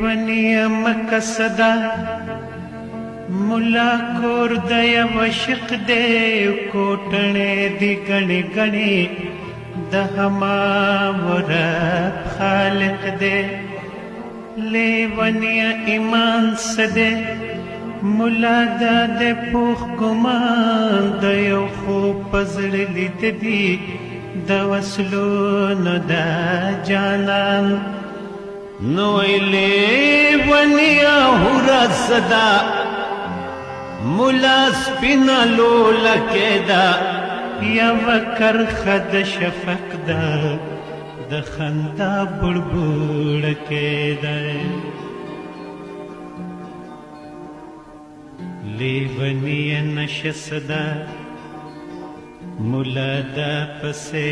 لیونی مکسدا ملا کور د یو عشق دی کوټنې دی ګڼې ګڼې د هما ورب خالق دی لیونی ایمان سده ملا دا د پوخ ګمان د یو خوب په زړه لید دی د وسلو نو دا جانان نو لیونی هورا صدا ملا سپینا لولا کېدا یو کرخه د شفق دا د خندا بړبړ کېدا لیونی نشه صدا ملا دا پسې